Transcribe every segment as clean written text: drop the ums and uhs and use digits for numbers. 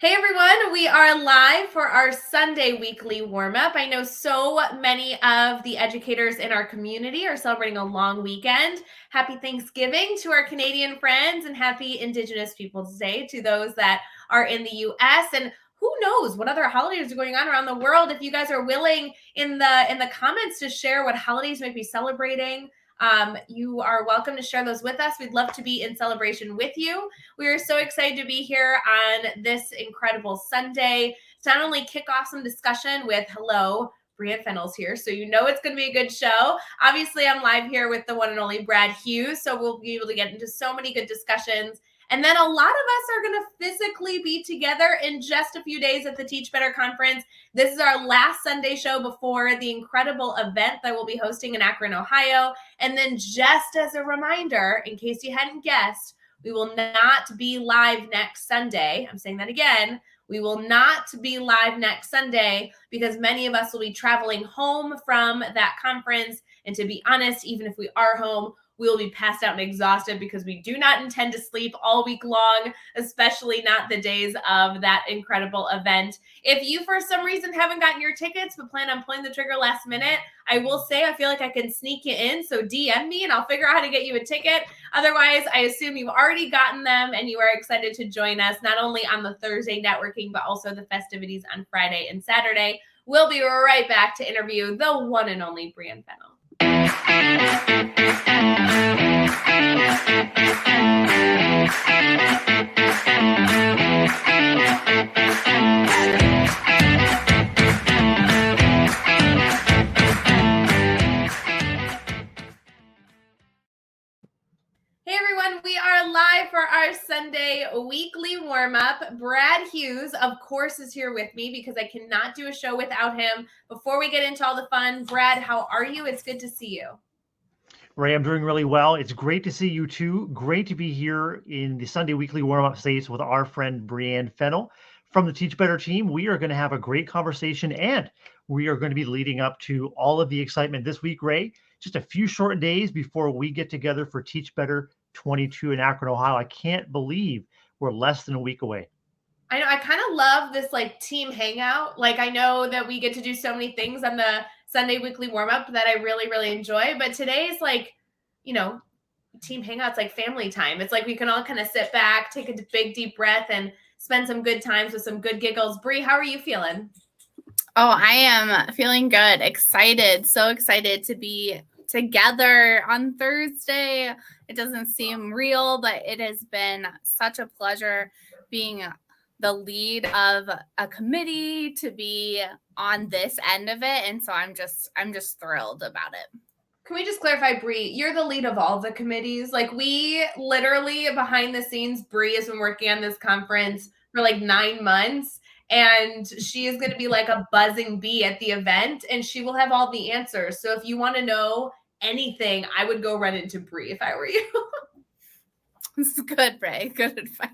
Hey everyone, we are live for our Sunday weekly warm-up. I know so many of the educators in our community are celebrating a long weekend. Happy Thanksgiving to our Canadian friends and happy Indigenous Peoples Day to those that are in the US. And who knows what other holidays are going on around the world. If you guys are willing in the comments to share what holidays might be celebrating, you are welcome to share those with us. We'd love to be in celebration with you. We are so excited to be here on this incredible Sunday to not only kick off some discussion with BreAnn Fennell's here, so you know it's going to be a good show. Obviously, I'm live here with the one and only Brad Hughes, so we'll be able to get into so many good discussions. And then a lot of us are going to physically be together in just a few days at the Teach Better Conference. This is our last Sunday show before the incredible event that we'll be hosting in Akron, Ohio. And then just as a reminder, in case you hadn't guessed, we will not be live next Sunday. I'm saying that again. We will not be live next Sunday because many of us will be traveling home from that conference. And to be honest, even if we are home, we will be passed out and exhausted because we do not intend to sleep all week long, especially not the days of that incredible event. If you, for some reason, haven't gotten your tickets but plan on pulling the trigger last minute, I will say I feel like I can sneak you in. So DM me and I'll figure out how to get you a ticket. Otherwise, I assume you've already gotten them and you are excited to join us, not only on the Thursday networking, but also the festivities on Friday and Saturday. We'll be right back to interview the one and only BreAnn Fennell. Hey everyone, we are live for our Sunday weekly warm-up. Brad Hughes, of course, is here with me because I cannot do a show without him. Before we get into all the fun, Brad, how are you? It's good to see you. Ray, I'm doing really well. It's great to see you too. Great to be here in the Sunday weekly warm-up space with our friend BreAnn Fennell from the Teach Better team. We are going to have a great conversation and we are going to be leading up to all of the excitement this week, Ray. Just a few short days before we get together for Teach Better 22 in Akron, Ohio. I can't believe we're less than a week away. I know, I kind of love this like team hangout. Like I know that we get to do so many things on the Sunday weekly warm-up that I really, really enjoy. But today is like, team hangouts like family time. It's like we can all kind of sit back, take a big deep breath and spend some good times with some good giggles. Bree, how are you feeling? Oh, I am feeling good. Excited. So excited to be together on Thursday. It doesn't seem real, but it has been such a pleasure being the lead of a committee to be on this end of it. And so I'm just thrilled about it. Can we just clarify, Bree, you're the lead of all the committees. Like we literally behind the scenes, Bree has been working on this conference for like 9 months. And she is going to be like a buzzing bee at the event and she will have all the answers. So if you want to know anything, I would go run into Bree if I were you. This is good, Ray. Good advice.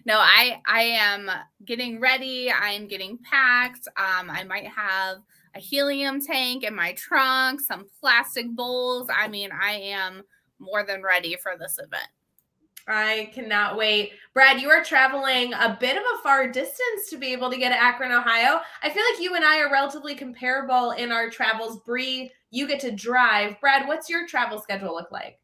No, I am getting ready. I'm getting packed. I might have a helium tank in my trunk, some plastic bowls. I mean, I am more than ready for this event. I cannot wait. Brad, you are traveling a bit of a far distance to be able to get to Akron, Ohio. I feel like you and I are relatively comparable in our travels. Bree, you get to drive. Brad, what's your travel schedule look like?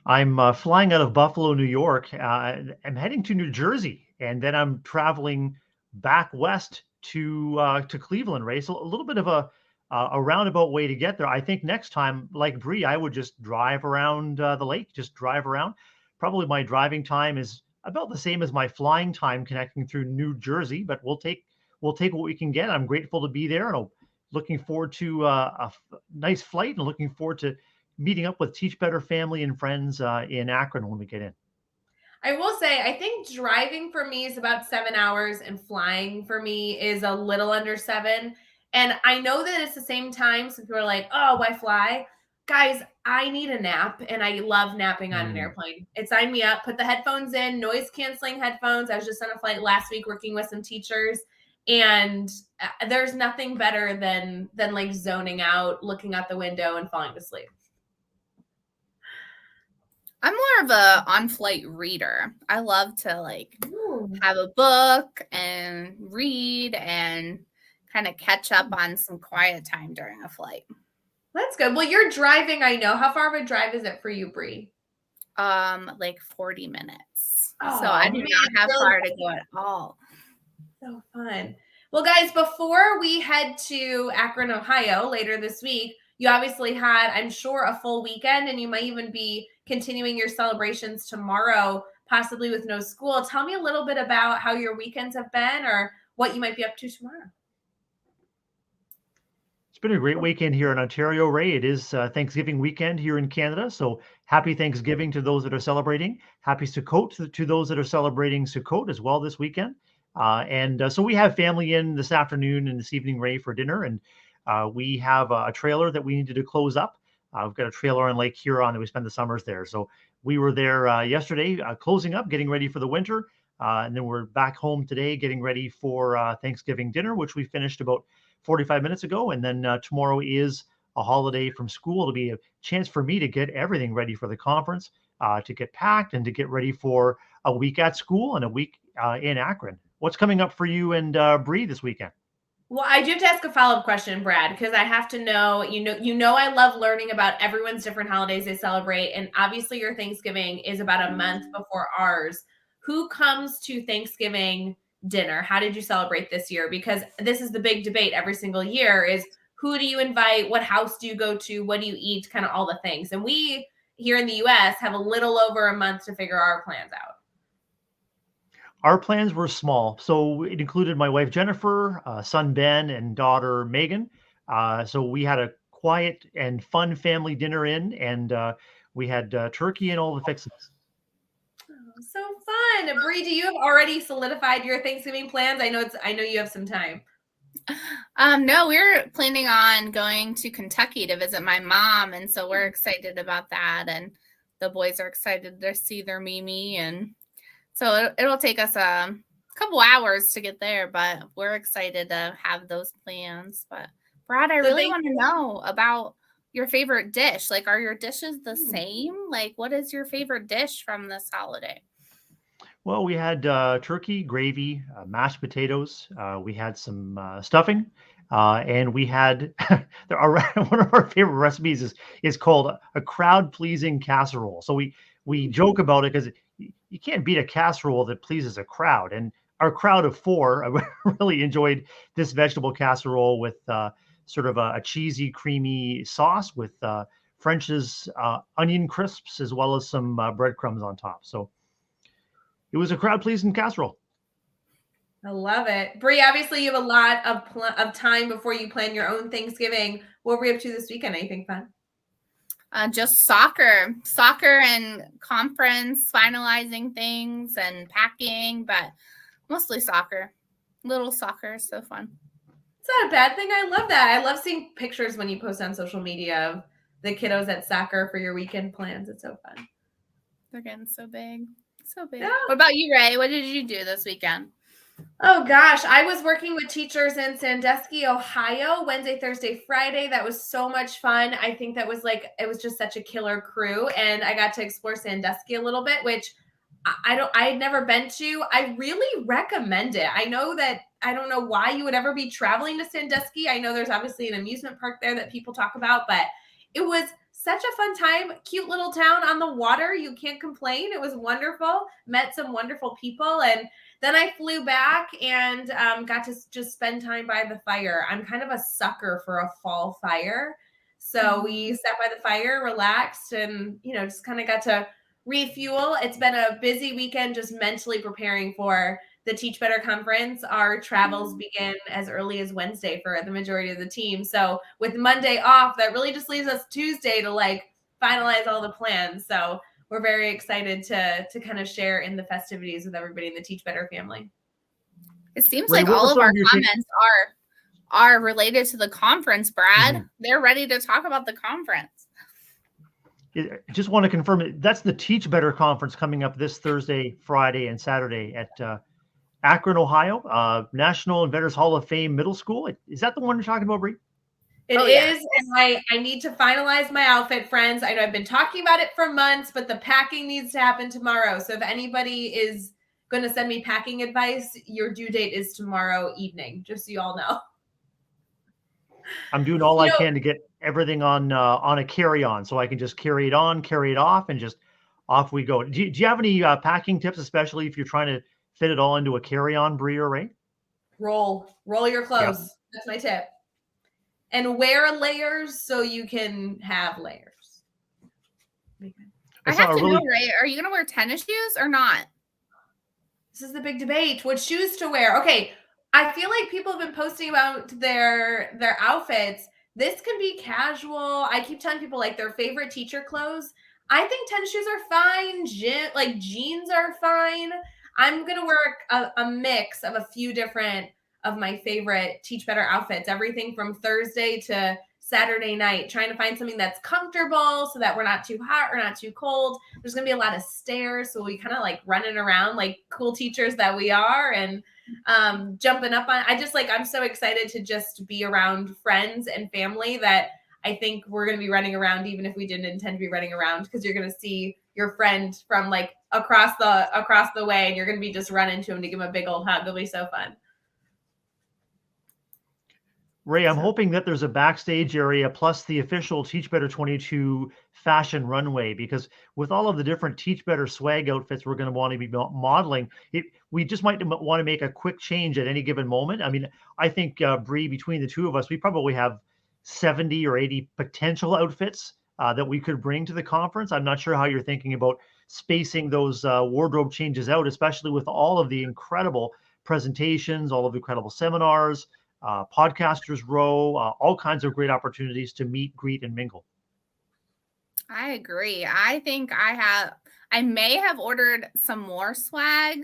I'm flying out of Buffalo, New York. I'm heading to New Jersey, and then I'm traveling back west to Cleveland, Ray. So a little bit of a roundabout way to get there. I think next time, like Bree, I would just drive around the lake, just drive around. Probably my driving time is about the same as my flying time connecting through New Jersey, but we'll take what we can get. I'm grateful to be there, and I'm looking forward to a nice flight, and looking forward to meeting up with Teach Better family and friends in Akron when we get in. I will say, I think driving for me is about 7 hours and flying for me is a little under 7. And I know that it's the same time. So people are like, oh, why fly? Guys, I need a nap and I love napping on an airplane. It signed me up, put the headphones in, noise canceling headphones. I was just on a flight last week working with some teachers and there's nothing better than like zoning out, looking out the window and falling to sleep. I'm more of a on-flight reader. I love to have a book and read and kind of catch up on some quiet time during a flight. That's good. Well, you're driving, I know. How far of a drive is it for you, Bree? Like 40 minutes. Oh, so I do man, not have really far to go at all. So fun. Well, guys, before we head to Akron, Ohio later this week, you obviously had, I'm sure, a full weekend, and you might even be continuing your celebrations tomorrow, possibly with no school. Tell me a little bit about how your weekends have been or what you might be up to tomorrow. It's been a great weekend here in Ontario, Ray. It is Thanksgiving weekend here in Canada. So happy Thanksgiving to those that are celebrating. Happy Sukkot to those that are celebrating Sukkot as well this weekend. So we have family in this afternoon and this evening, Ray, for dinner. And we have a trailer that we needed to close up. We've got a trailer on Lake Huron and we spend the summers there. So we were there yesterday, closing up, getting ready for the winter. And then we're back home today, getting ready for Thanksgiving dinner, which we finished about 45 minutes ago. And then tomorrow is a holiday from school. It'll be a chance for me to get everything ready for the conference, to get packed and to get ready for a week at school and a week in Akron. What's coming up for you and Bree this weekend? Well, I do have to ask a follow-up question, Brad, because I have to know, you know, I love learning about everyone's different holidays they celebrate. And obviously your Thanksgiving is about a month before ours. Who comes to Thanksgiving dinner? How did you celebrate this year? Because this is the big debate every single year is who do you invite? What house do you go to? What do you eat? Kind of all the things. And we here in the US have a little over a month to figure our plans out. Our plans were small. So it included my wife, Jennifer, son, Ben, and daughter, Megan. So we had a quiet and fun family dinner and we had turkey and all the fixings. So fun. Bree, do you have already solidified your Thanksgiving plans? I know you have some time. No, we're planning on going to Kentucky to visit my mom. And so we're excited about that. And the boys are excited to see their Mimi. And so it'll take us a couple hours to get there, but we're excited to have those plans. But Brad, I really want to know about your favorite dish. Like, are your dishes the same? Like, what is your favorite dish from this holiday? Well, we had turkey, gravy, mashed potatoes. We had some stuffing, and we had one of our favorite recipes is called a crowd-pleasing casserole. So we joke about it because you can't beat a casserole that pleases a crowd. And our crowd of four really enjoyed this vegetable casserole with sort of a cheesy, creamy sauce with French's onion crisps as well as some breadcrumbs on top. So it was a crowd-pleasing casserole. I love it. Bree, obviously you have a lot of time before you plan your own Thanksgiving. What were we up to this weekend? Anything fun? Just soccer and conference, finalizing things and packing, but mostly soccer. Little soccer is so fun. It's not a bad thing. I love that. I love seeing pictures when you post on social media of the kiddos at soccer for your weekend plans. It's so fun. They're getting so big. So big. Yeah. What about you, Ray? What did you do this weekend? Oh gosh, I was working with teachers in Sandusky, Ohio, Wednesday, Thursday, Friday. That was so much fun. I think that was it was just such a killer crew. And I got to explore Sandusky a little bit, which I had never been to. I really recommend it. I know that I don't know why you would ever be traveling to Sandusky. I know there's obviously an amusement park there that people talk about, but it was such a fun time. Cute little town on the water. You can't complain. It was wonderful. Met some wonderful people. And then I flew back and got to just spend time by the fire. I'm kind of a sucker for a fall fire. So we sat by the fire, relaxed, and, just kind of got to refuel. It's been a busy weekend just mentally preparing for the Teach Better Conference. Our travels begin as early as Wednesday for the majority of the team. So with Monday off, that really just leaves us Tuesday to finalize all the plans. So we're very excited to kind of share in the festivities with everybody in the Teach Better family. It seems like all of our comments are related to the conference, Brad. Mm-hmm. They're ready to talk about the conference. I just want to confirm that's the Teach Better Conference coming up this Thursday, Friday, and Saturday at Akron, Ohio, National Inventors Hall of Fame Middle School. Is that the one you're talking about, Bree? It is, and I need to finalize my outfit, friends. I know I've been talking about it for months, but the packing needs to happen tomorrow. So if anybody is going to send me packing advice, your due date is tomorrow evening, just so you all know. I'm doing all I can to get everything on a carry-on, so I can just carry it on, carry it off, and just off we go. Do you have any packing tips, especially if you're trying to fit it all into a carry-on, Bree or Ray? Roll your clothes. Yep. That's my tip. And wear layers so you can have layers. I have to know, Ray, are you going to wear tennis shoes or not? This is the big debate. What shoes to wear? Okay, I feel like people have been posting about their outfits. This can be casual. I keep telling people like their favorite teacher clothes. I think tennis shoes are fine. Jeans are fine. I'm going to wear a mix of a few different of my favorite Teach Better outfits, everything from Thursday to Saturday night, trying to find something that's comfortable so that we're not too hot or not too cold. There's going to be a lot of stairs, so we kind of like running around like cool teachers that we are, and jumping up on. I'm so excited to just be around friends and family that I think we're going to be running around even if we didn't intend to be running around, because you're going to see your friend from like across the way, and you're going to be just running to him to give him a big old hug. It'll be so fun. Ray, I'm hoping that there's a backstage area plus the official Teach Better 22 fashion runway, because with all of the different Teach Better swag outfits we're going to want to be modeling, we just might want to make a quick change at any given moment. I mean, I think, Bree, between the two of us, we probably have 70 or 80 potential outfits that we could bring to the conference. I'm not sure how you're thinking about spacing those wardrobe changes out, especially with all of the incredible presentations, all of the incredible seminars, Podcasters Row, all kinds of great opportunities to meet, greet, and mingle. I agree. I think I may have ordered some more swag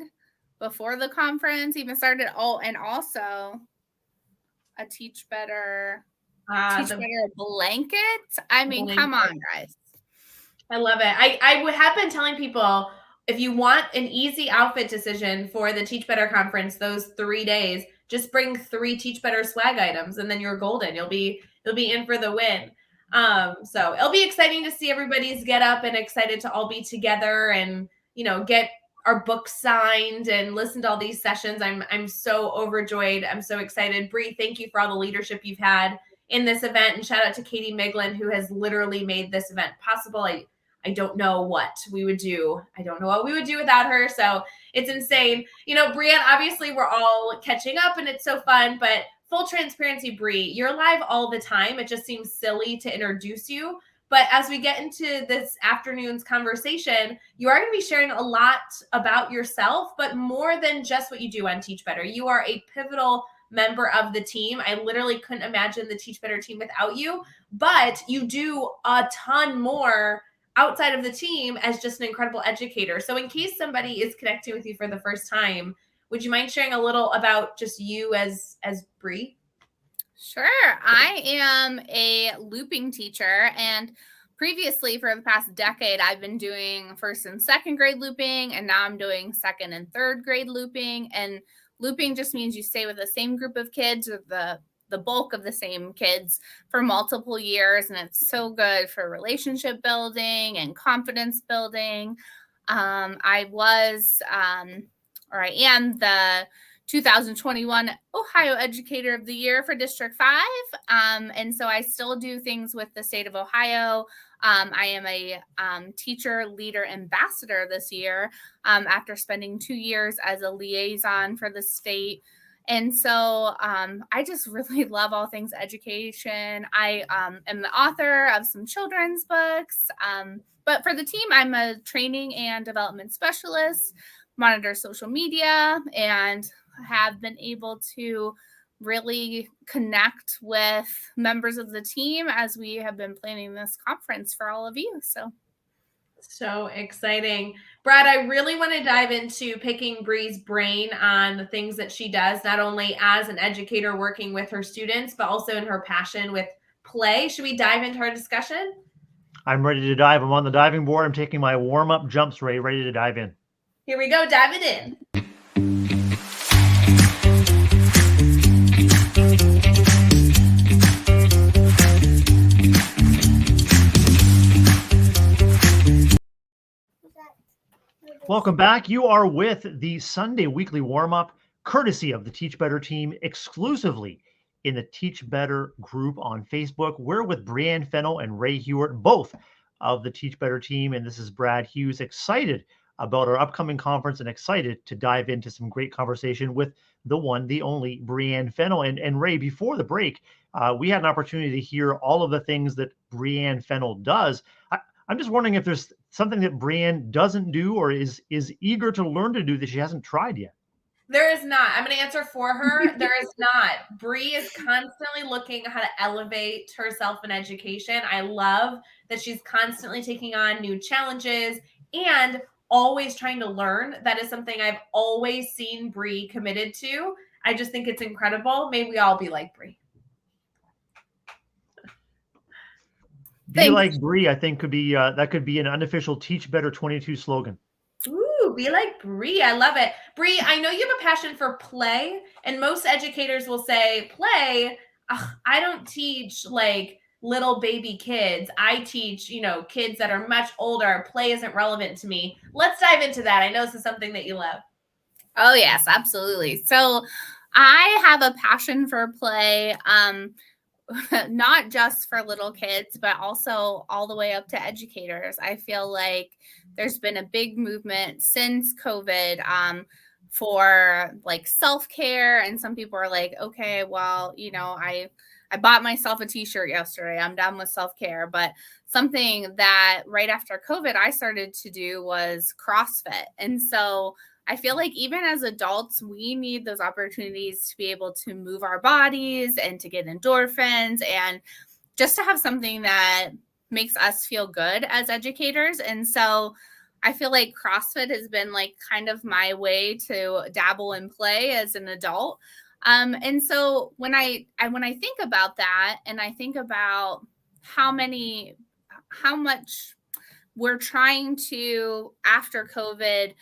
before the conference even started. Oh, and also a Teach Better blanket. I mean, come on, guys. I love it. I have been telling people, if you want an easy outfit decision for the Teach Better conference, those 3 days, just bring 3 Teach Better swag items, and then you're golden. You'll be in for the win. So it'll be exciting to see everybody's get up, and excited to all be together and, get our books signed and listen to all these sessions. I'm so overjoyed. I'm so excited. Bree, thank you for all the leadership you've had in this event, and shout out to Katie Miglin, who has literally made this event possible. I don't know what we would do. I don't know what we would do without her. So it's insane. BreAnn, obviously we're all catching up and it's so fun, but full transparency, Bree, you're live all the time. It just seems silly to introduce you. But as we get into this afternoon's conversation, you are going to be sharing a lot about yourself, but more than just what you do on Teach Better. You are a pivotal member of the team. I literally couldn't imagine the Teach Better team without you, but you do a ton more outside of the team as just an incredible educator. So in case somebody is connecting with you for the first time, would you mind sharing a little about just you as Bree? Sure. I am a looping teacher, and previously for the past decade, I've been doing 1st and 2nd grade looping, and now I'm doing 2nd and 3rd grade looping. And looping just means you stay with the same group of kids, or the bulk of the same kids, for multiple years. And it's so good for relationship building and confidence building. I am the 2021 Ohio Educator of the Year for District 5. And so I still do things with the state of Ohio. I am a teacher leader ambassador this year after spending 2 years as a liaison for the state. And so I just really love all things education. I am the author of some children's books. But for the team, I'm a training and development specialist, monitor social media, and have been able to really connect with members of the team as we have been planning this conference for all of you. So exciting. Brad, I really want to dive into picking Bree's brain on the things that she does, not only as an educator working with her students, but also in her passion with play. Should we dive into our discussion? I'm ready to dive. I'm on the diving board. I'm taking my warm-up jumps, Ray, ready to dive in. Here we go. Dive it in. Welcome back. You are with the Sunday weekly warm-up, courtesy of the Teach Better team, exclusively in the Teach Better group on Facebook. We're with BreAnn Fennell and Ray Hewitt, both of the Teach Better team, and this is Brad Hughes, excited about our upcoming conference and excited to dive into some great conversation with the one, the only BreAnn Fennell. And Ray, before the break, we had an opportunity to hear all of the things that BreAnn Fennell does. I'm just wondering if there's something that BreAnn doesn't do or is eager to learn to do that she hasn't tried yet. There is not. I'm going to answer for her. There is not. Bree is constantly looking how to elevate herself in education. I love that she's constantly taking on new challenges and always trying to learn. That is something I've always seen Bree committed to. I just think it's incredible. May we all be like Bree. Be like Bree, I think could be that could be an unofficial Teach Better 22 slogan. Ooh, be like Bree. I love it. Bree, I know you have a passion for play, and most educators will say, play, I don't teach like little baby kids. I teach, kids that are much older. Play isn't relevant to me. Let's dive into that. I know this is something that you love. Oh, yes, absolutely. So I have a passion for play. Not just for little kids, but also all the way up to educators. I feel like there's been a big movement since COVID for like self-care. And some people are like, okay, well, I bought myself a t-shirt yesterday. I'm done with self-care. But something that right after COVID, I started to do was CrossFit. And so I feel like even as adults, we need those opportunities to be able to move our bodies and to get endorphins and just to have something that makes us feel good as educators. And so I feel like CrossFit has been like kind of my way to dabble in play as an adult. And so when I think about that, and I think about how much we're trying to, after COVID,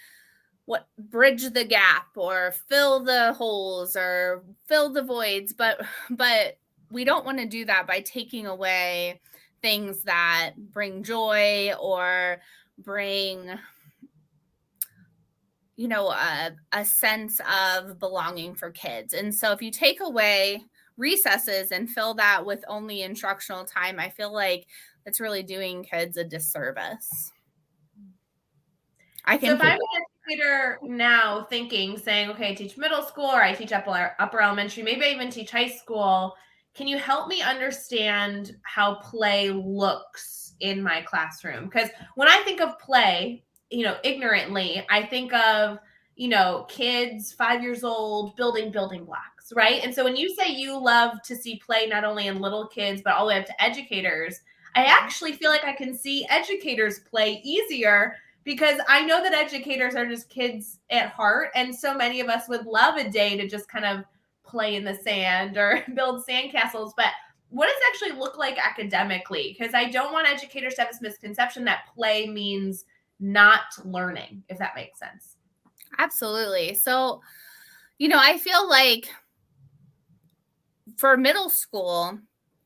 bridge the gap or fill the holes or fill the voids, but we don't want to do that by taking away things that bring joy or bring a sense of belonging for kids. And so if you take away recesses and fill that with only instructional time, I feel like it's really doing kids a disservice. So if I'm an educator now saying, okay, I teach middle school or I teach upper elementary, maybe I even teach high school. Can you help me understand how play looks in my classroom? Because when I think of play, ignorantly, I think of, kids 5 years old building blocks, right? And so when you say you love to see play not only in little kids, but all the way up to educators, I actually feel like I can see educators play easier because I know that educators are just kids at heart. And so many of us would love a day to just kind of play in the sand or build sandcastles. But what does it actually look like academically? Because I don't want educators to have this misconception that play means not learning, if that makes sense. Absolutely. So, I feel like for middle school,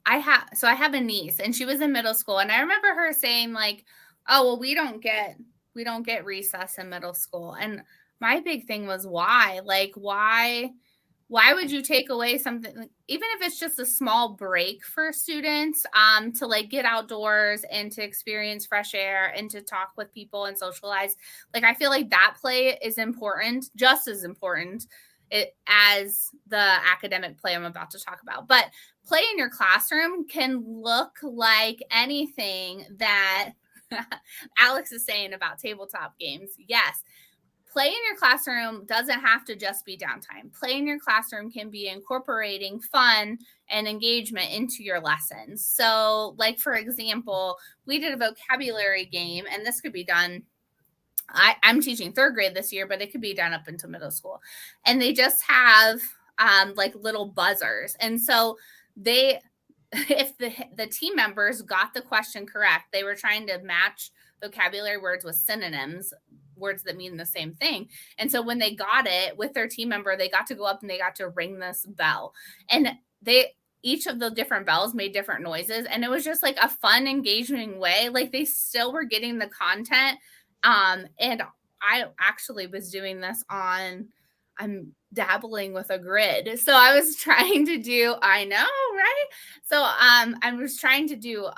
I have a niece and she was in middle school. And I remember her saying like, oh, well, we don't get recess in middle school. And my big thing was why? Like, why would you take away something, even if it's just a small break for students to like get outdoors and to experience fresh air and to talk with people and socialize? Like, I feel like that play is important, just as important as the academic play I'm about to talk about. But play in your classroom can look like anything that Alex is saying about tabletop games. Yes. Play in your classroom doesn't have to just be downtime. Play in your classroom can be incorporating fun and engagement into your lessons. So, like, for example, we did a vocabulary game, and this could be done. I'm teaching third grade this year, but it could be done up into middle school. And they just have like little buzzers. And so if the team members got the question correct, they were trying to match vocabulary words with synonyms, words that mean the same thing. And so when they got it with their team member, they got to go up and they got to ring this bell. And each of the different bells made different noises. And it was just like a fun, engaging way. Like they still were getting the content. And I actually was doing this I'm dabbling with a grid. So I was trying to do, I know, right? So I was trying to do,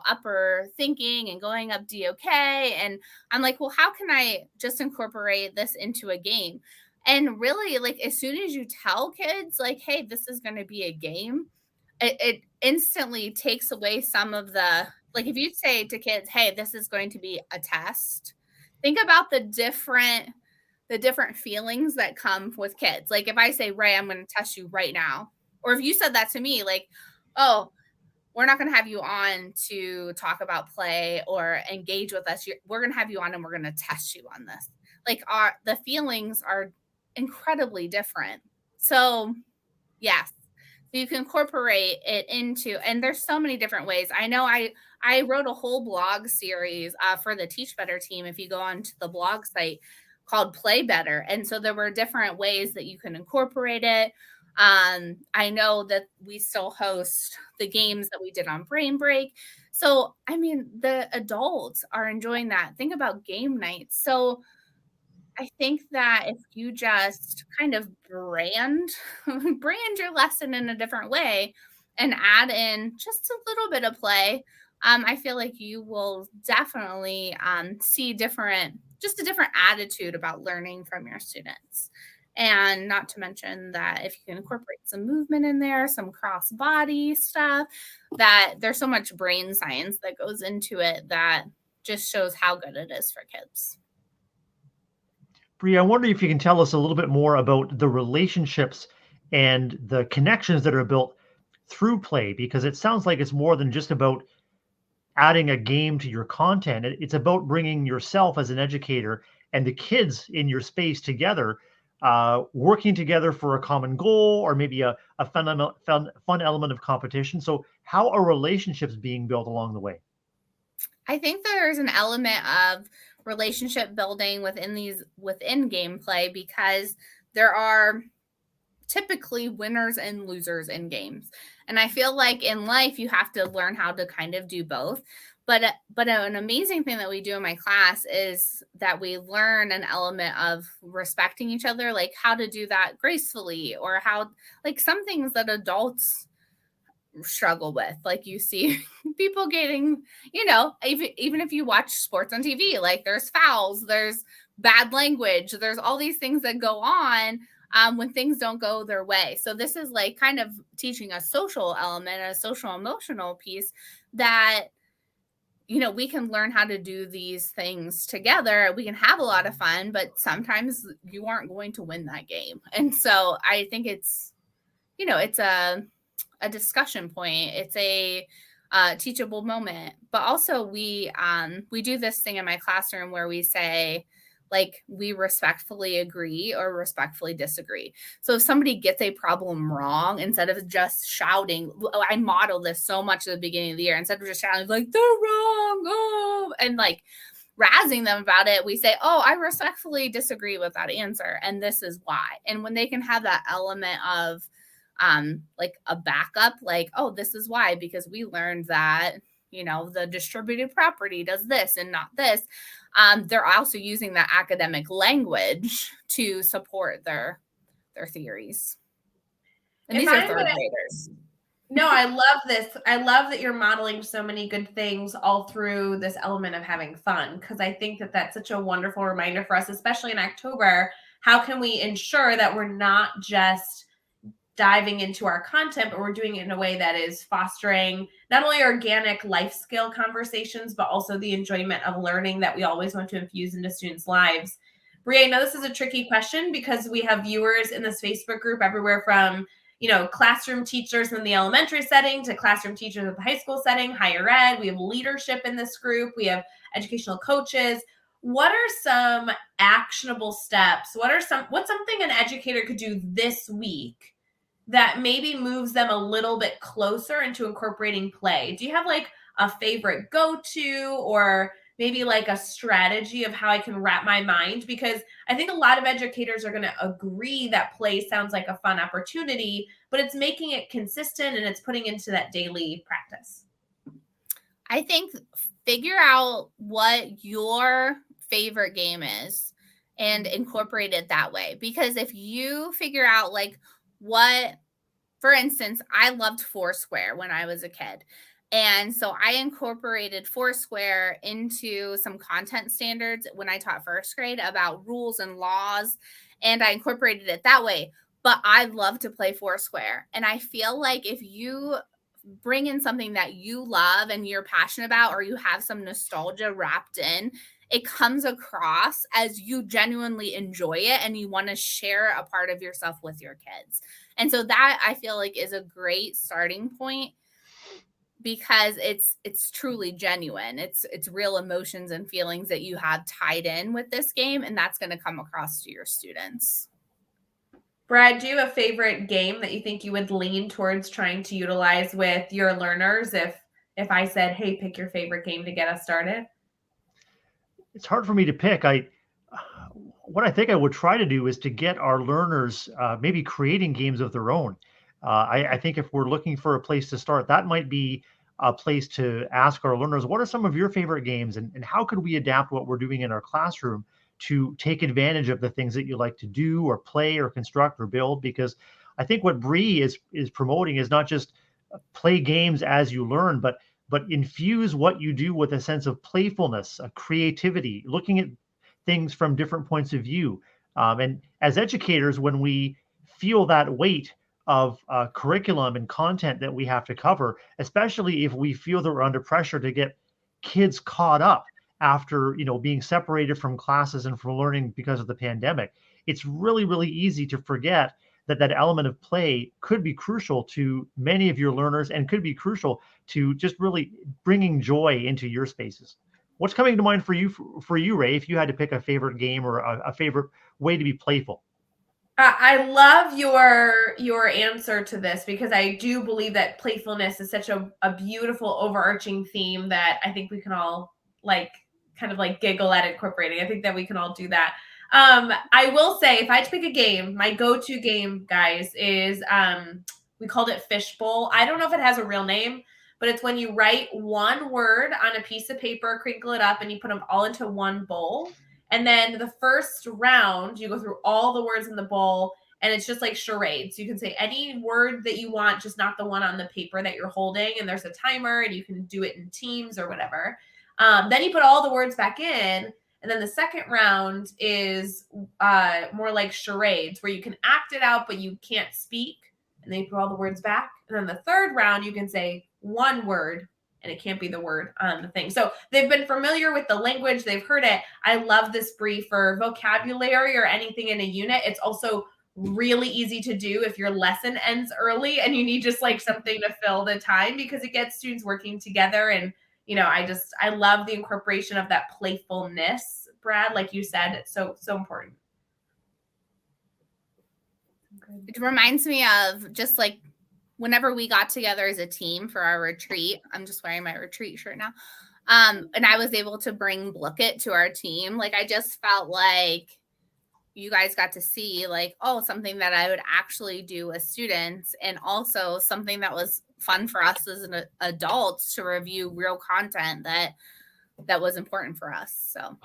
upper thinking and going up DOK. And I'm like, well, how can I just incorporate this into a game? And really, like, as soon as you tell kids, like, hey, this is going to be a game, it instantly takes away some of like, if you say to kids, hey, this is going to be a test, think about the different feelings that come with kids. Like if I say, Ray, I'm going to test you right now. Or if you said that to me, like, oh, we're not going to have you on to talk about play or engage with us. We're going to have you on and we're going to test you on this. Like the feelings are incredibly different. So yes, you can incorporate it into, and there's so many different ways. I know I wrote a whole blog series for the Teach Better team. If you go onto the blog site, called Play Better. And so there were different ways that you can incorporate it. I know that we still host the games that we did on Brain Break. So, I mean, the adults are enjoying that. Think about game nights. So I think that if you just kind of brand your lesson in a different way and add in just a little bit of play, I feel like you will definitely see just a different attitude about learning from your students. And not to mention that if you can incorporate some movement in there, some cross body stuff, that there's so much brain science that goes into it that just shows how good it is for kids. BreAnn, I wonder if you can tell us a little bit more about the relationships and the connections that are built through play, because it sounds like it's more than just about adding a game to your content. It's about bringing yourself as an educator and the kids in your space together, working together for a common goal or maybe a fun element of competition. So how are relationships being built along the way? I think there's an element of relationship building within gameplay, because there are typically winners and losers in games. And I feel like in life, you have to learn how to kind of do both. But an amazing thing that we do in my class is that we learn an element of respecting each other, like how to do that gracefully, or how, like, some things that adults struggle with, like you see people getting, even if you watch sports on TV, like there's fouls, there's bad language, there's all these things that go on when things don't go their way. So this is like kind of teaching a social element, a social emotional piece that, we can learn how to do these things together. We can have a lot of fun, but sometimes you aren't going to win that game. And so I think it's a discussion point. It's a teachable moment. But also we do this thing in my classroom where we say, like, we respectfully agree or respectfully disagree. So if somebody gets a problem wrong, instead of just shouting, I model this so much at the beginning of the year, instead of just shouting like, they're wrong, oh, and like razzing them about it, we say, oh, I respectfully disagree with that answer, and this is why. And when they can have that element of like a backup, like, oh, this is why, because we learned that, the distributed property does this and not this. They're also using that academic language to support their theories. And these are third graders. No, I love this. I love that you're modeling so many good things all through this element of having fun, because I think that that's such a wonderful reminder for us, especially in October. How can we ensure that we're not just diving into our content, but we're doing it in a way that is fostering not only organic life skill conversations, but also the enjoyment of learning that we always want to infuse into students' lives. BreAnn, I know this is a tricky question because we have viewers in this Facebook group everywhere from, classroom teachers in the elementary setting to classroom teachers at the high school setting, higher ed. We have leadership in this group. We have educational coaches. What are some actionable steps? What's something an educator could do this week that maybe moves them a little bit closer into incorporating play? Do you have like a favorite go-to, or maybe like a strategy of how I can wrap my mind? Because I think a lot of educators are going to agree that play sounds like a fun opportunity, but it's making it consistent and it's putting into that daily practice. I think figure out what your favorite game is and incorporate it that way. Because if you figure out like what, for instance, I loved Foursquare when I was a kid. And so I incorporated Foursquare into some content standards when I taught first grade about rules and laws. And I incorporated it that way. But I love to play Foursquare. And I feel like if you bring in something that you love and you're passionate about, or you have some nostalgia wrapped in, it comes across as you genuinely enjoy it and you want to share a part of yourself with your kids. And so that I feel like is a great starting point, because it's truly genuine. It's real emotions and feelings that you have tied in with this game, and that's going to come across to your students. Brad, do you have a favorite game that you think you would lean towards trying to utilize with your learners if I said, hey, pick your favorite game to get us started? It's hard for me to pick. What I think I would try to do is to get our learners maybe creating games of their own. I think if we're looking for a place to start, that might be a place to ask our learners, what are some of your favorite games, and how could we adapt what we're doing in our classroom to take advantage of the things that you like to do or play or construct or build? Because I think what Bree is promoting is not just play games as you learn, but infuse what you do with a sense of playfulness, creativity, looking at things from different points of view. And as educators, when we feel that weight of curriculum and content that we have to cover, especially if we feel that we're under pressure to get kids caught up after being separated from classes and from learning because of the pandemic, it's really, really easy to forget that element of play could be crucial to many of your learners and could be crucial to just really bringing joy into your spaces. What's coming to mind for you, Ray, if you had to pick a favorite game or a favorite way to be playful? I love your answer to this, because I do believe that playfulness is such a beautiful overarching theme that I think we can all kind of giggle at incorporating. I think that we can all do that. I will say, if I had to pick a game, my go-to game, guys, is we called it Fishbowl. I don't know if it has a real name, but it's when you write one word on a piece of paper, crinkle it up, and you put them all into one bowl. And then the first round, you go through all the words in the bowl, and it's just like charades. You can say any word that you want, just not the one on the paper that you're holding. And there's a timer, and you can do it in teams or whatever. Then you put all the words back in. And then the second round is more like charades, where you can act it out, but you can't speak. And then you put all the words back. And then the third round, you can say one word, and it can't be the word on the thing. So they've been familiar with the language. They've heard it. I love this brief for vocabulary or anything in a unit. It's also really easy to do if your lesson ends early and you need just something to fill the time, because it gets students working together. And, I love the incorporation of that playfulness, Brad, like you said. It's so important. It reminds me of just whenever we got together as a team for our retreat. I'm just wearing my retreat shirt now. And I was able to bring Blooket to our team. I just felt like you guys got to see something that I would actually do as students, and also something that was fun for us as an adults to review real content that was important for us. So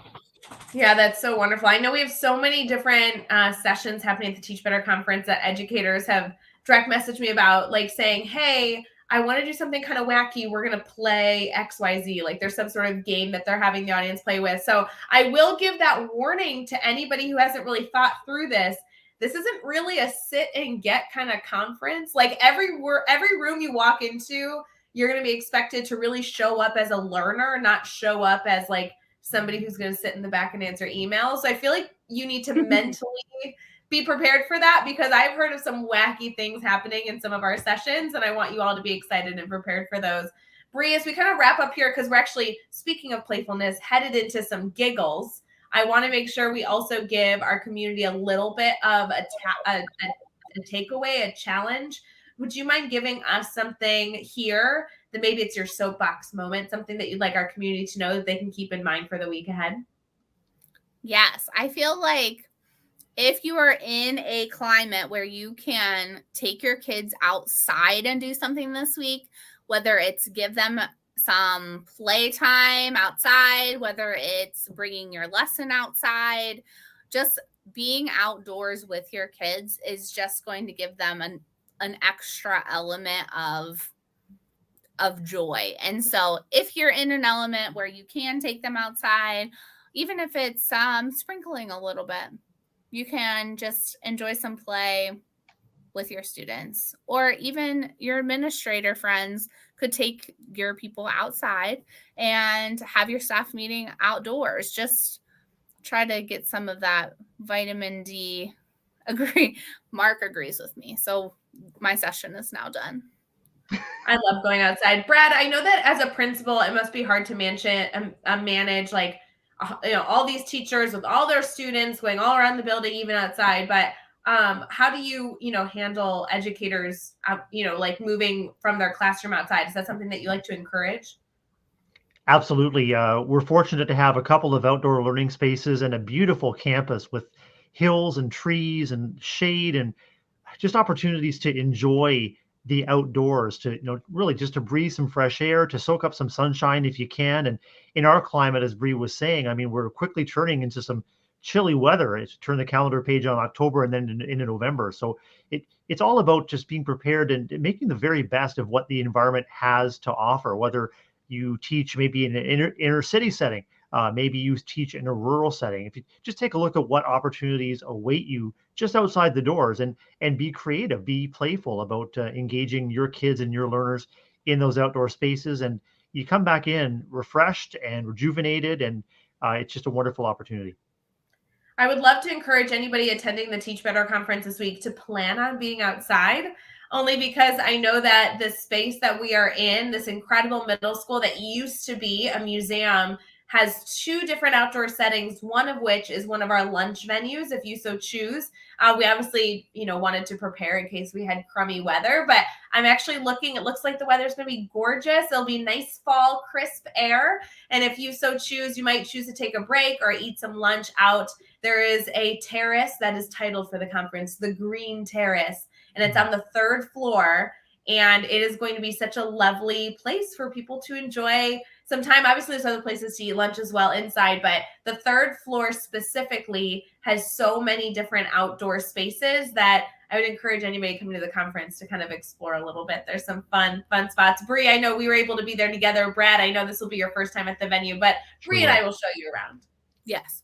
yeah, that's so wonderful. I know we have so many different sessions happening at the Teach Better conference that educators have direct messaged me about, saying, hey, I want to do something kind of wacky. We're going to play XYZ. There's some sort of game that they're having the audience play with. So I will give that warning to anybody who hasn't really thought through this. This isn't really a sit and get kind of conference. Every room you walk into, you're going to be expected to really show up as a learner, not show up as somebody who's going to sit in the back and answer emails. So I feel like you need to mentally be prepared for that, because I've heard of some wacky things happening in some of our sessions, and I want you all to be excited and prepared for those. Bree, as we kind of wrap up here, because we're actually, speaking of playfulness, headed into some giggles, I want to make sure we also give our community a little bit of a takeaway, a challenge. Would you mind giving us something here that maybe it's your soapbox moment, something that you'd like our community to know that they can keep in mind for the week ahead? Yes, I feel like if you are in a climate where you can take your kids outside and do something this week, whether it's give them some playtime outside, whether it's bringing your lesson outside, just being outdoors with your kids is just going to give them an extra element of joy. And so if you're in an element where you can take them outside, even if it's sprinkling a little bit, you can just enjoy some play with your students, or even your administrator friends could take your people outside and have your staff meeting outdoors. Just try to get some of that vitamin D. Mark agrees with me. So my session is now done. I love going outside. Brad, I know that as a principal, it must be hard to manage like, all these teachers with all their students going all around the building, even outside. But how do you, handle educators, like moving from their classroom outside? Is that something that you like to encourage? Absolutely. We're fortunate to have a couple of outdoor learning spaces and a beautiful campus with hills and trees and shade and just opportunities to enjoy the outdoors, to really just to breathe some fresh air, to soak up some sunshine if you can. And in our climate, as Bree was saying, I mean, we're quickly turning into some chilly weather. It's turn the calendar page on October and then into November. So it's all about just being prepared and making the very best of what the environment has to offer, whether you teach maybe in an inner city setting, maybe you teach in a rural setting. If you just take a look at what opportunities await you just outside the doors, and be creative, be playful about engaging your kids and your learners in those outdoor spaces, and you come back in refreshed and rejuvenated, and it's just a wonderful opportunity. I would love to encourage anybody attending the Teach Better conference this week to plan on being outside, only because I know that the space that we are in, this incredible middle school that used to be a museum, has two different outdoor settings, one of which is one of our lunch venues, if you so choose. We obviously, wanted to prepare in case we had crummy weather, but I'm actually looking, it looks like the weather's going to be gorgeous. It'll be nice fall, crisp air. And if you so choose, you might choose to take a break or eat some lunch out. There is a terrace that is titled for the conference, the Green Terrace, and it's on the 3rd floor. And it is going to be such a lovely place for people to enjoy some time. Obviously, there's other places to eat lunch as well inside, but the 3rd floor specifically has so many different outdoor spaces that I would encourage anybody coming to the conference to kind of explore a little bit. There's some fun spots. Bree, I know we were able to be there together. Brad, I know this will be your first time at the venue, but Bree and I will show you around. Yes,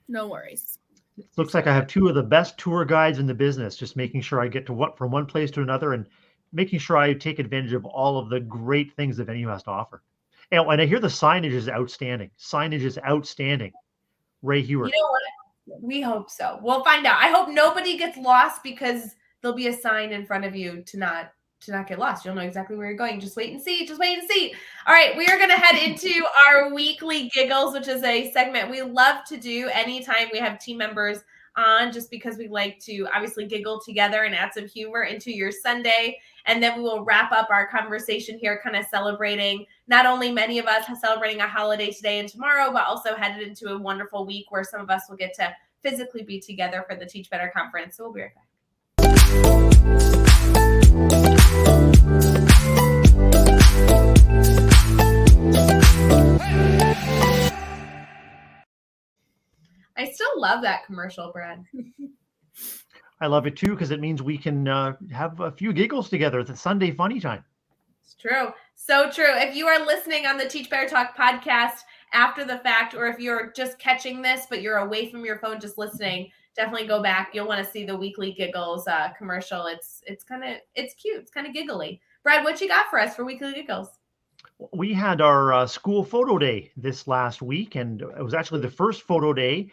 no worries. It looks like I have two of the best tour guides in the business, just making sure I get to from one place to another and making sure I take advantage of all of the great things the venue has to offer. And I hear the signage is outstanding. Signage is outstanding. Ray Hewitt. You know what? We hope so. We'll find out. I hope nobody gets lost because there'll be a sign in front of you to not get lost. You'll know exactly where you're going. Just wait and see. All right. We are going to head into our weekly giggles, which is a segment we love to do anytime we have team members on, just because we like to obviously giggle together and add some humor into your Sunday. And then we will wrap up our conversation here, kind of celebrating not only many of us celebrating a holiday today and tomorrow, but also headed into a wonderful week where some of us will get to physically be together for the Teach Better conference. So we'll be right back. I still love that commercial, Brad. I love it too, because it means we can have a few giggles together at the Sunday funny time. It's true. So true. If you are listening on the Teach Better Talk podcast after the fact, or if you're just catching this, but you're away from your phone just listening, definitely go back. You'll want to see the weekly giggles commercial. It's cute. It's kind of giggly. Brad, what you got for us for weekly giggles? We had our school photo day this last week, and it was actually the first photo day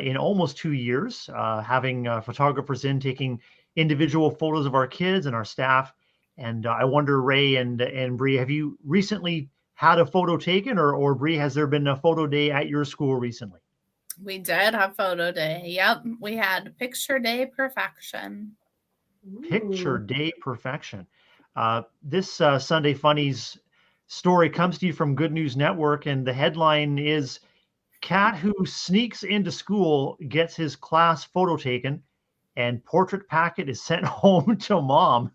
in almost 2 years, having photographers in taking individual photos of our kids and our staff. And I wonder, Ray and Bree, have you recently had a photo taken, or Bree, has there been a photo day at your school recently? We did have photo day. Yep. We had picture day perfection. Picture day perfection. This Sunday Funnies story comes to you from Good News Network, and the headline is "Cat who sneaks into school gets his class photo taken, and portrait packet is sent home to mom."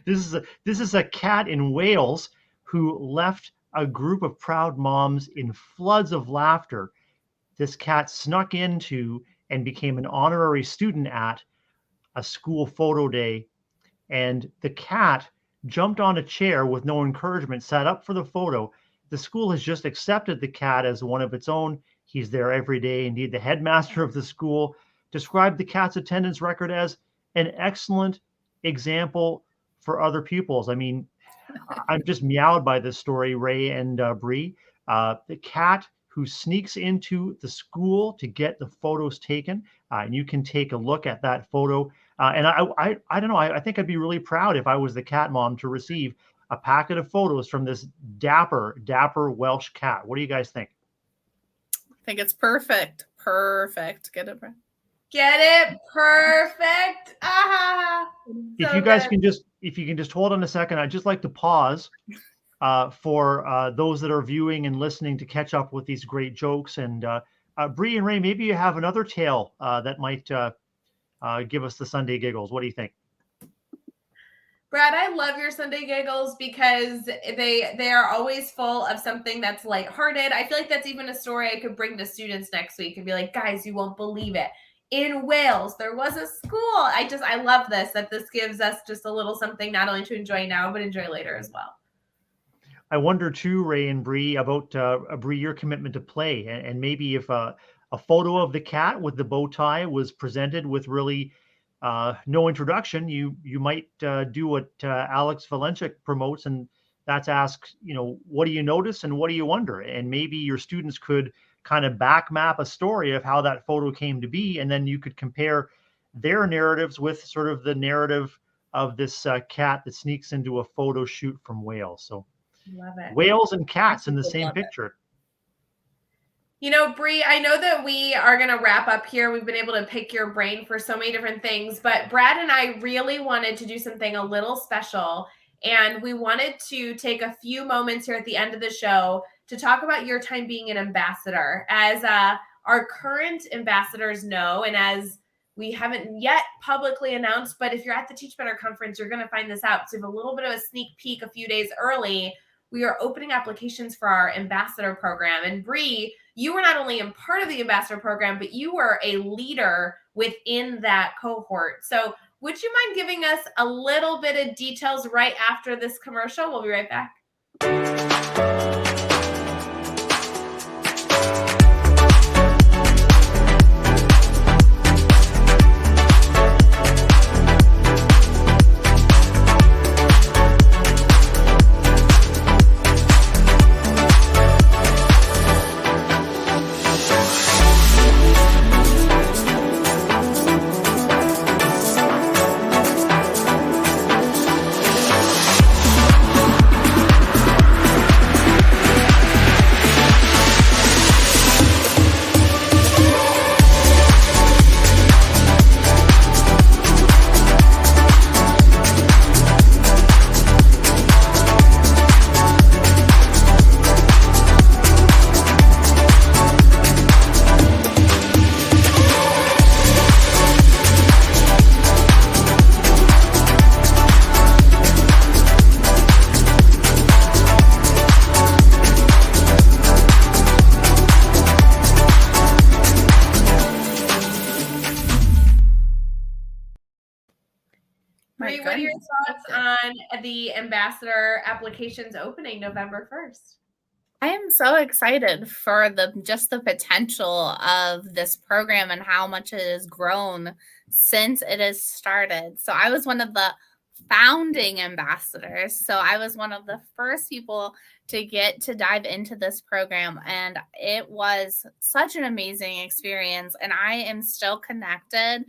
This is a cat in Wales who left a group of proud moms in floods of laughter. this cat snuck into and became an honorary student at a school photo day. And the cat jumped on a chair with no encouragement, sat up for the photo. The school has just accepted the cat as one of its own. He's there every day. Indeed, the headmaster of the school described the cat's attendance record as an excellent example for other pupils. I mean, I'm just meowed by this story, Ray and Bree. The cat who sneaks into the school to get the photos taken, and you can take a look at that photo. And I don't know. I think I'd be really proud if I was the cat mom to receive a packet of photos from this dapper Welsh cat. What do you guys think? I think it's perfect. Perfect. Get it, Brad. Get it? Perfect. Ah. If you guys can just hold on a second, I'd just like to pause for those that are viewing and listening to catch up with these great jokes. And Bree and Ray, maybe you have another tale that might give us the Sunday giggles. What do you think? Brad, I love your Sunday giggles because they are always full of something that's lighthearted. I feel like that's even a story I could bring to students next week and be like, guys, you won't believe it. In Wales, there was a school. I love that this gives us just a little something not only to enjoy now, but enjoy later as well. I wonder too, Ray and Bree, about Bree, your commitment to play, and maybe if a photo of the cat with the bow tie was presented with really no introduction, you might do what Alex Valenchik promotes, and that's ask, what do you notice and what do you wonder? And maybe your students could kind of back map a story of how that photo came to be, and then you could compare their narratives with sort of the narrative of this cat that sneaks into a photo shoot from Wales. So love it. Whales and cats in the same picture. Bree, I know that we are going to wrap up here. We've been able to pick your brain for so many different things, but Brad and I really wanted to do something a little special, and we wanted to take a few moments here at the end of the show to talk about your time being an ambassador. As our current ambassadors know, and as we haven't yet publicly announced, but if you're at the Teach Better conference, you're going to find this out. So you have a little bit of a sneak peek a few days early. We are opening applications for our ambassador program. And Bree, you were not only a part of the ambassador program, but you were a leader within that cohort. So would you mind giving us a little bit of details right after this commercial? We'll be right back. Bree, what are your thoughts on the ambassador applications opening November 1st? I am so excited for the potential of this program and how much it has grown since it has started. So I was one of the founding ambassadors. So I was one of the first people to get to dive into this program, and it was such an amazing experience. And I am still connected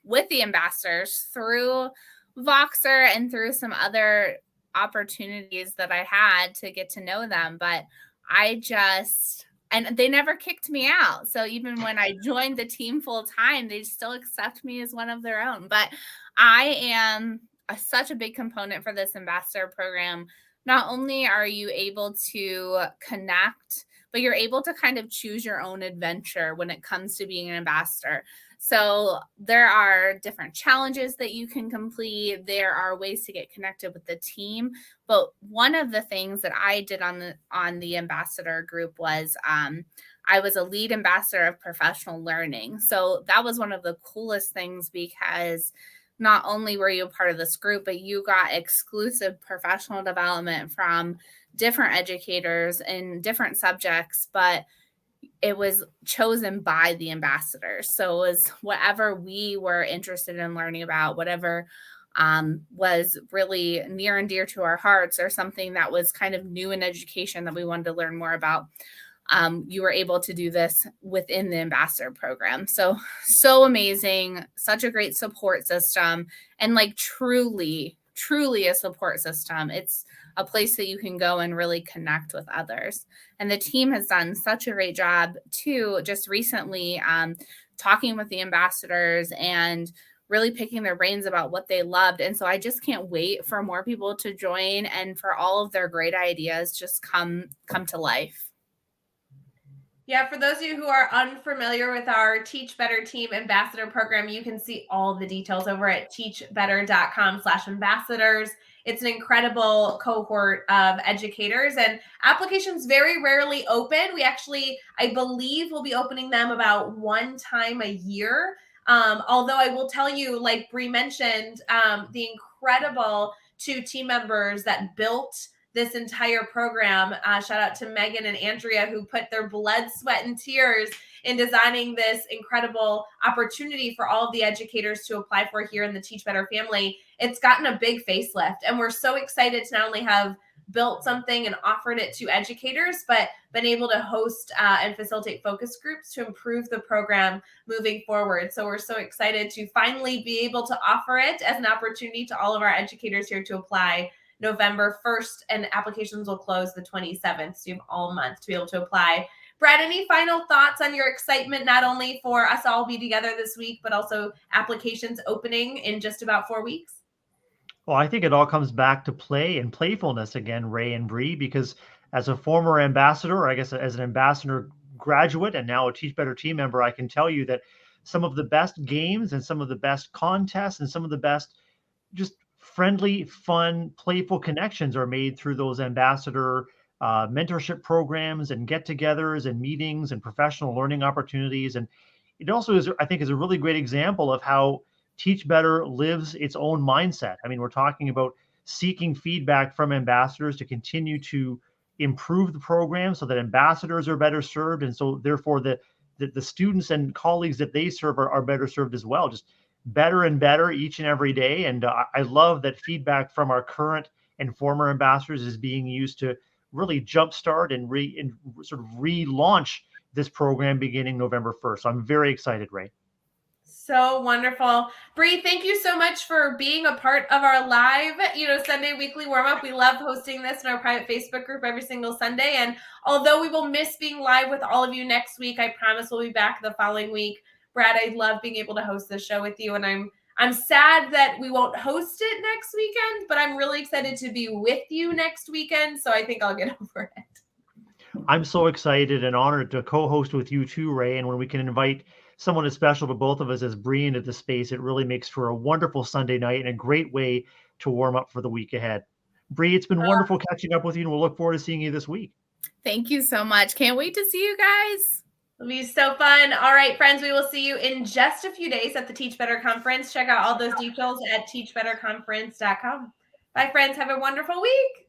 with the ambassadors through Voxer and through some other opportunities that I had to get to know them. But and they never kicked me out. So even when I joined the team full time, they still accept me as one of their own. But I am such a big component for this ambassador program. Not only are you able to connect, but you're able to kind of choose your own adventure when it comes to being an ambassador. So there are different challenges that you can complete. There are ways to get connected with the team. But one of the things that I did on the ambassador group was I was a lead ambassador of professional learning. So that was one of the coolest things, because not only were you a part of this group, but you got exclusive professional development from different educators in different subjects, but it was chosen by the ambassadors. So it was whatever we were interested in learning about, whatever was really near and dear to our hearts, or something that was kind of new in education that we wanted to learn more about. You were able to do this within the ambassador program. So amazing, such a great support system, and like truly a support system. It's a place that you can go and really connect with others. And the team has done such a great job too, just recently talking with the ambassadors and really picking their brains about what they loved. And so I just can't wait for more people to join and for all of their great ideas just come to life. Yeah, for those of you who are unfamiliar with our Teach Better Team Ambassador Program, you can see all the details over at teachbetter.com/ambassadors. It's an incredible cohort of educators, and applications very rarely open. We actually, I believe, will be opening them about one time a year. Although I will tell you, like Bree mentioned, the incredible 2 team members that built this entire program. Shout out to Megan and Andrea, who put their blood, sweat, and tears in designing this incredible opportunity for all of the educators to apply for here in the Teach Better family. It's gotten a big facelift, and we're so excited to not only have built something and offered it to educators, but been able to host and facilitate focus groups to improve the program moving forward. So we're so excited to finally be able to offer it as an opportunity to all of our educators here to apply November 1st, and applications will close the 27th. So you have all month to be able to apply. Brad, any final thoughts on your excitement, not only for us all be together this week, but also applications opening in just about 4 weeks? Well, I think it all comes back to play and playfulness again, Ray and Bree, because as a former ambassador, or I guess as an ambassador graduate and now a Teach Better team member, I can tell you that some of the best games and some of the best contests and some of the best just friendly, fun, playful connections are made through those ambassador mentorship programs and get-togethers and meetings and professional learning opportunities. And it also is, I think, is a really great example of how Teach Better lives its own mindset. I mean, we're talking about seeking feedback from ambassadors to continue to improve the program so that ambassadors are better served, and so therefore the students and colleagues that they serve are better served as well. Just better and better each and every day. And I love that feedback from our current and former ambassadors is being used to really jumpstart and sort of relaunch this program beginning November 1st. So I'm very excited, Ray. So wonderful. Bree, thank you so much for being a part of our live, Sunday weekly warm up. We love hosting this in our private Facebook group every single Sunday. And although we will miss being live with all of you next week, I promise we'll be back the following week. Brad, I love being able to host this show with you, and I'm sad that we won't host it next weekend, but I'm really excited to be with you next weekend, so I think I'll get over it. I'm so excited and honored to co-host with you too, Ray, and when we can invite someone as special to both of us as Bree into the space, it really makes for a wonderful Sunday night and a great way to warm up for the week ahead. Bree, it's been wonderful catching up with you, and we'll look forward to seeing you this week. Thank you so much. Can't wait to see you guys. It'll be so fun. All right, friends, we will see you in just a few days at the Teach Better Conference. Check out all those details at teachbetterconference.com. Bye, friends. Have a wonderful week.